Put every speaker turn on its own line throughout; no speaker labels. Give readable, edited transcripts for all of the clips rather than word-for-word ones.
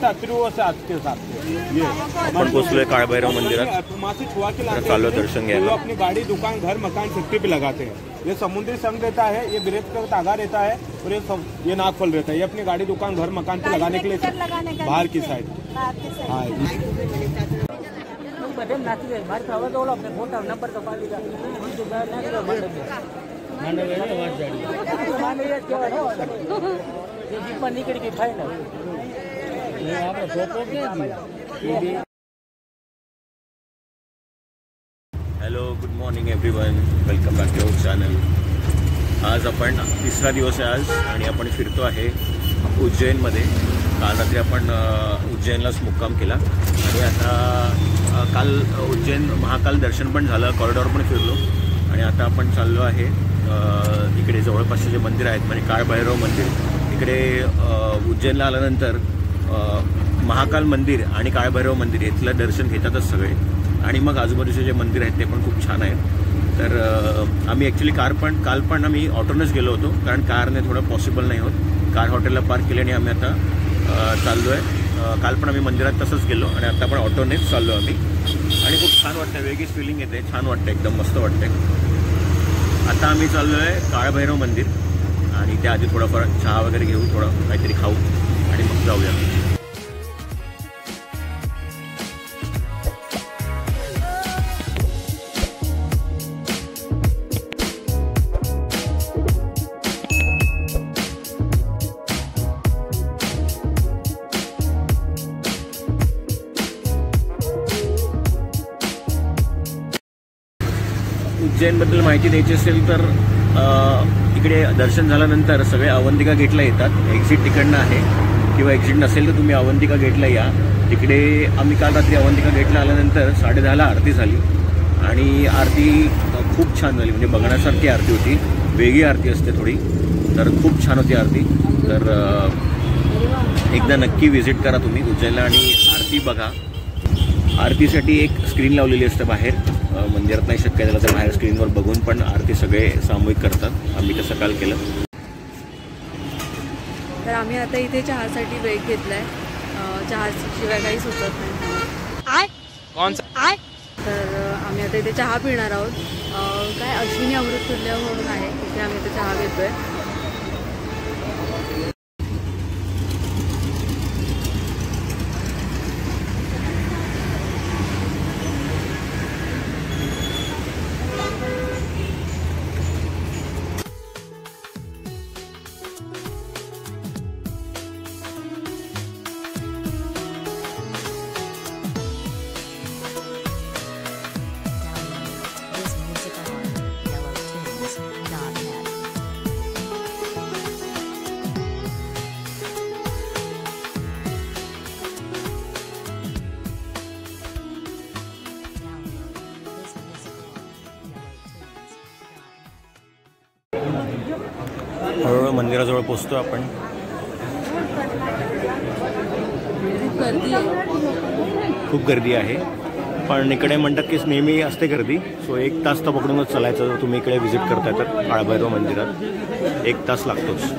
से आते ये
आपण पोहोचलोय काळभैरव मंदिरात.
माँ से छुआ के लाते
चालू दर्शन घ्यायला.
लोग अपनी गाड़ी, दुकान, घर, मकान छुट्टी पे लगाते हैं. ये समुद्री संग रहता है, ये ब्रेड का तागा रहता है और ये नागफल रहता है. ये अपनी गाड़ी, दुकान, घर, मकान पे लगाने के लिए बाहर की साइड. हाँ
hello, good morning everyone, welcome back to our channel. आज आपण तिसरा दिवस आहे आज आणि आपण फिरतो आहे उज्जैनमध्ये. काल रात्री आपण उज्जैनलाच मुक्काम केला आणि आता काल उज्जैन महाकाल दर्शन पण झालं, कॉरिडॉर पण फिरलो आणि आता आपण चाललो आहे इकडे जवळपासचे जे मंदिर आहेत म्हणजे काळभैरव मंदिर. इकडे उज्जैनला आल्यानंतर महाकाल मंदिर आणि काळभैरव मंदिर इथलं दर्शन घेतातच सगळे आणि मग आजूबाजूचे जे मंदिर आहेत ते पण खूप छान आहेत. तर आम्ही ॲक्च्युली काल पण आम्ही ऑटोनच गेलो होतो कारण कारने थोडं पॉसिबल नाही होत. कार हॉटेलला पार्क केल्याने आम्ही आता चाललो आहे. काल पण आम्ही मंदिरात तसंच गेलो आणि आता पण ऑटोनेच चाललो आम्ही आणि खूप छान वाटतं, वेगळीच फिलिंग येते, छान वाटतं, एकदम मस्त वाटतंय. आता आम्ही चाललो आहे काळभैरव मंदिर आणि त्याआधी थोडाफार चहा वगैरे घेऊ, थोडं काहीतरी खाऊ आणि मग जाऊया. उज्जैनबद्दल माहिती द्यायची असेल तर इकडे दर्शन झाल्यानंतर सगळे अवंतिका गेटला येतात. एक्झिट तिकडनं आहे किंवा एक्झिट नसेल तर तुम्ही अवंतिका गेटला या. तिकडे आम्ही काल रात्री अवंतिका गेटला आल्यानंतर 10:30ला आरती झाली आणि आरती खूप छान झाली, म्हणजे बघण्यासारखी आरती होती, वेगळी आरती असते थोडी, तर खूप छान होती आरती. तर एकदा नक्की व्हिजिट करा तुम्ही उज्जैनला आणि आरती बघा. आरतीसाठी एक स्क्रीन लावलेली असते बाहेर, मंदिरात नाही शक्य झालं तर बाहेर स्क्रीनवर बघून पण आरती सगळे सामूहिक करतात. आम्ही तसं काल केलं.
तर आम्ही आता इथे चहासाठी ब्रेक घेतलाय. चहाशिवाय काही सुचत नाही. तर आम्ही आता इथे चहा पिणार आहोत. काय अश्विनी अमृत तुल्य म्हणून आहे, तिथे आम्ही इथे चहा घेतोय.
हळूहळू मंदिराजवळ पोचतो आपण. खूप गर्दी आहे पण इकडे म्हणतात की नेहमी असते गर्दी, सो 1 तास तर पकडूनच चालायचं. जर तुम्ही इकडे व्हिजिट करताय तर काळभैरव मंदिरात 1 तास लागतोच.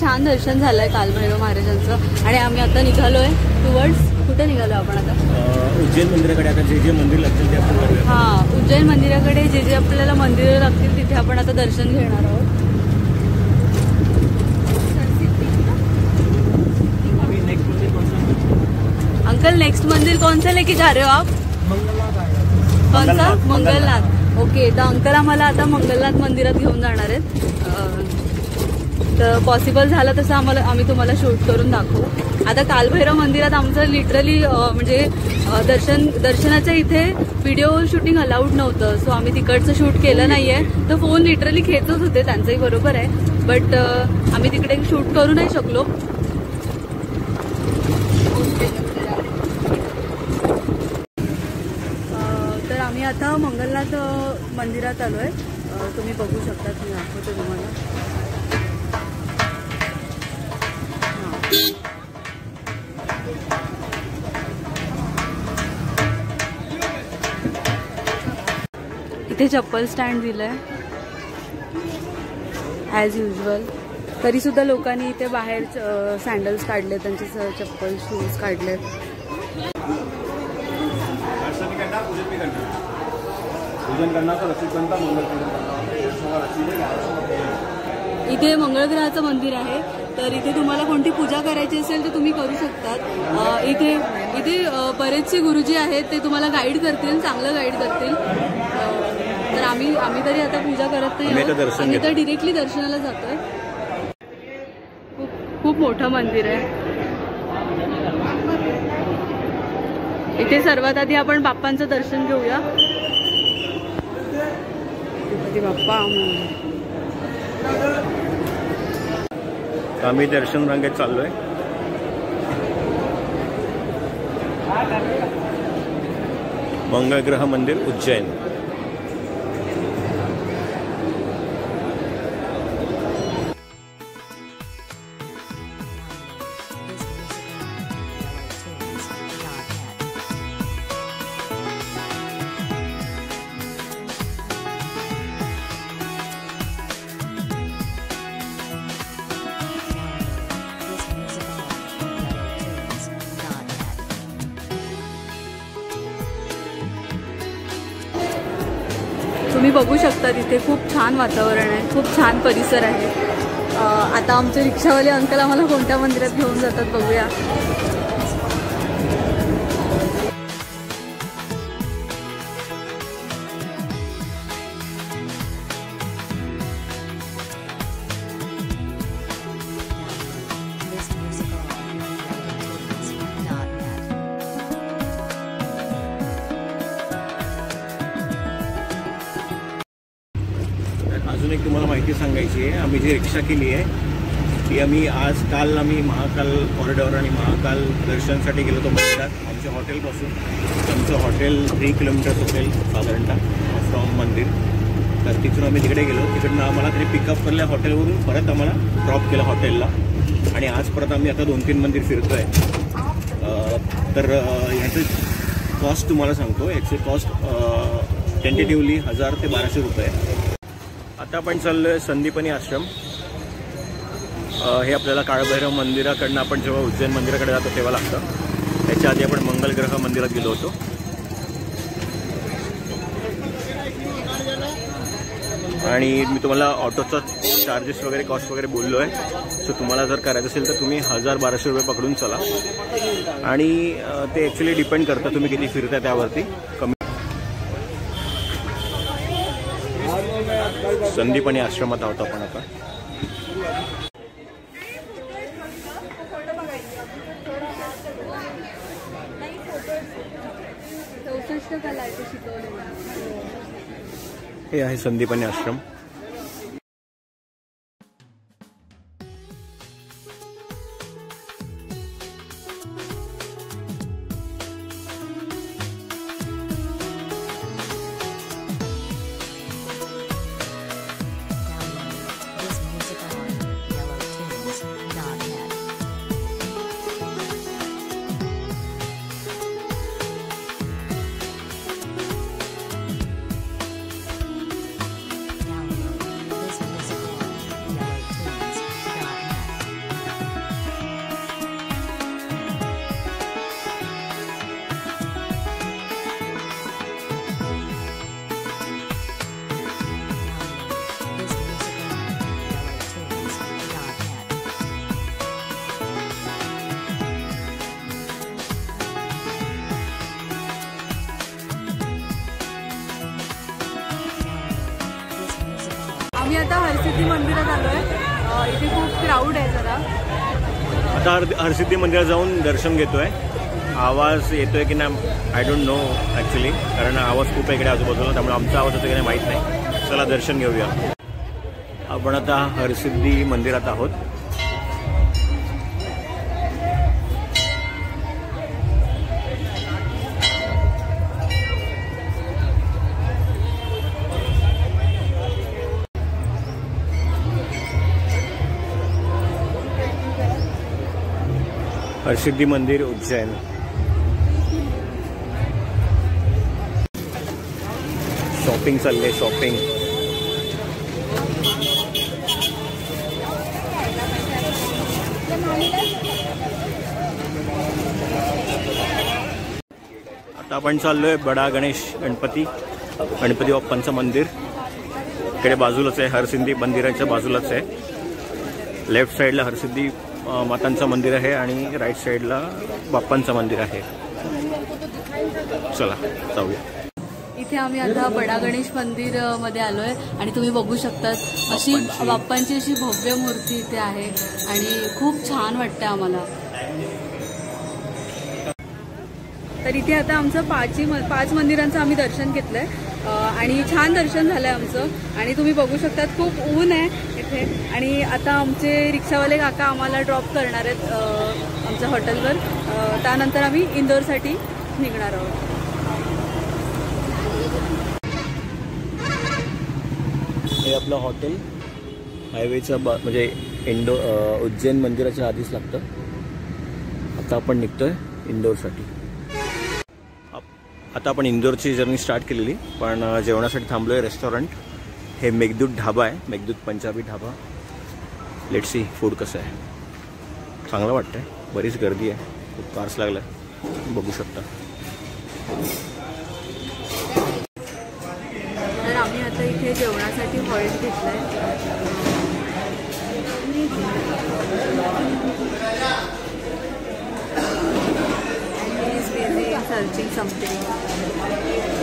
छान दर्शन झालंय काळभैरव महाराजांचं आणि आम्ही आता निघालोय टुवर्ड्स. कुठे निघालो आपण आता?
उज्जैन मंदिराकडे. आता जे जे मंदिर लागतील ते आपण करूया.
हां, उज्जैन मंदिराकडे जे जे आपल्याला मंदिरं लागतील तिथे आपण आता दर्शन घेणार आहोत. अंकल नेक्स्ट मंदिर कौन सा लेके जा रहे हो आप? कौन सा? मंगलनाथ. ओके, तर अंकल आम्हाला आता मंगलनाथ मंदिरात घेऊन जाणार आहेत. तर पॉसिबल झालं तसं आम्ही तुम्हाला शूट करून दाखवू आता कालभैरव मंदिरात आमचं लिटरली म्हणजे दर्शनाच्या इथे व्हिडिओ शूटिंग अलाउड नव्हतं, सो आम्ही तिकडचं शूट केलं नाहीये. तर फोन लिटरली खेचत होते, त्यांचंही बरोबर आहे, बट आम्ही तिकडे शूट करू नाही शकलो. तर आम्ही आता मंगलनाथ मंदिरात आलोय. तुम्ही बघू शकता, मी दाखवते तुम्हाला. इथे चप्पल स्टँड दिलंय ॲज युजल. तरी सुद्धा लोकांनी इथे बाहेर सँडल्स काढले, त्यांचे चप्पल शूज काढलेत. इथे मंगळग्रहाचं मंदिर आहे, तर इथे तुम्हाला कोणती पूजा करायची असेल तर तुम्ही करू शकतात. इथे बरेचसे गुरुजी आहेत, ते तुम्हाला गाईड करतील, चांगलं गाईड करतील. तर आम्ही तरी आता पूजा करत नाही, आम्ही तर डिरेक्टली दर्शनाला जातोय. खूप मोठं मंदिर आहे. इथे सर्वात आधी आपण बाप्पांचं दर्शन घेऊया. बाप्पा
आम्ही दर्शन रांगेत चाललोय. मंगळग्रह मंदिर उज्जैन.
तुम्ही बघू शकता तिथे खूप छान वातावरण आहे, खूप छान परिसर आहे. आता आमचे रिक्षावाले अंकल आम्हाला कोणत्या मंदिरात घेऊन जातात बघूया.
अजून एक तुम्हाला माहिती सांगायची आहे. आम्ही जी रिक्षा केली आहे ती काल आम्ही महाकाल कॉरिडॉर आणि महाकाल दर्शनसाठी गेलो होतो मंदिरात. आमच्या हॉटेलपासून आमचं हॉटेल 3 किलोमीटर्स होटेल साधारणतः फ्रॉम मंदिर. तर तिथून आम्ही तिकडे गेलो. तिकडनं आम्हाला तरी पिकअप केलं हॉटेलवरून, परत आम्हाला ड्रॉप केलं हॉटेलला. आणि आज परत आम्ही आता 2-3 मंदिर फिरतो आहे. तर ह्याचं कॉस्ट तुम्हाला सांगतो. याची कॉस्ट टेंटेटिव्हली 1000 ते 1200 रुपये. आता आपण चाललो आहे संदीपनी आश्रम. हे आपल्याला काळभैरव मंदिराकडनं आपण जेव्हा उज्जैन मंदिराकडे जातो तेव्हा लागतं. त्याच्या आधी आपण मंगलग्रह मंदिरात गेलो होतो. आणि मी तुम्हाला ऑटोचा चार्जेस वगैरे कॉस्ट वगैरे बोललो आहे. सो तुम्हाला जर करायचं असेल तर तुम्ही 1000-1200 रुपये पकडून चला. आणि ते ॲक्च्युली डिपेंड करतं तुम्ही किती फिरता त्यावरती. कमी संदीपनी आश्रमात आहोत आपण आता. हे आहे संदीपनी आश्रम.
आम्ही आता हरसिद्धी मंदिरात आलोय. इथे खूप क्राऊड आहे जरा.
आता हरसिद्धी मंदिरात जाऊन दर्शन घेतोय. आवाज येतोय की नाही आय डोंट नो ॲक्च्युली, कारण आवाज खूप इकडे आजूबाजूला, त्यामुळे आमचा आवाज येतो की नाही माहीत नाही. चला दर्शन घेऊया. आपण आता हरसिद्धी मंदिरात आहोत. हरसिद्धी मंदिर उज्जैन. शॉपिंग चालले, शॉपिंग. आता आपण चाललोय बडा गणेश गणपती बाप्पांचं मंदिर. इकडे बाजूलाच आहे, हरसिद्धी मंदिराच्या बाजूलाच आहे. लेफ्ट साईडला हरसिद्धी मातांचं मंदिर आहे आणि राईट साईडला बाप्पांचं मंदिर आहे. चला जाऊया.
इथे आम्ही आता बडा गणेश मंदिर मध्ये आलोय आणि तुम्ही बघू शकता अशी बाप्पांची अशी भव्य मूर्ती इथे आहे आणि खूप छान वाटतं आम्हाला. तर इथे आता आमचं 5 मंदिरांचं आम्ही दर्शन घेतलंय आणि छान दर्शन झालंय आमचं. आणि तुम्ही बघू शकता खूप ऊन आहे इथे. आणि आता आमचे रिक्षावाले काका आम्हाला ड्रॉप करणार आहेत आमच्या हॉटेलवर. त्यानंतर आम्ही इंदोरसाठी निघणार आहोत.
हे आपलं हॉटेल हायवेचं म्हणजे उज्जैन मंदिराच्या आधीच लागतं. आता आपण निघतोय इंदोरसाठी. आता आपण इंदोरची जर्नी स्टार्ट केलेली, पण जेवणासाठी थांबलोय रेस्टॉरंट. हे मेघदूत ढाबा आहे, Meghdoot Punjabi dhaba. Let's sea food कसं आहे. चांगलं वाटतंय, बरीच गर्दी आहे, खूप कार्स लागलाय, बघू शकता.
तर आम्ही आता इथे जेवणासाठी हॉल्ट घेतलाय. Searching something.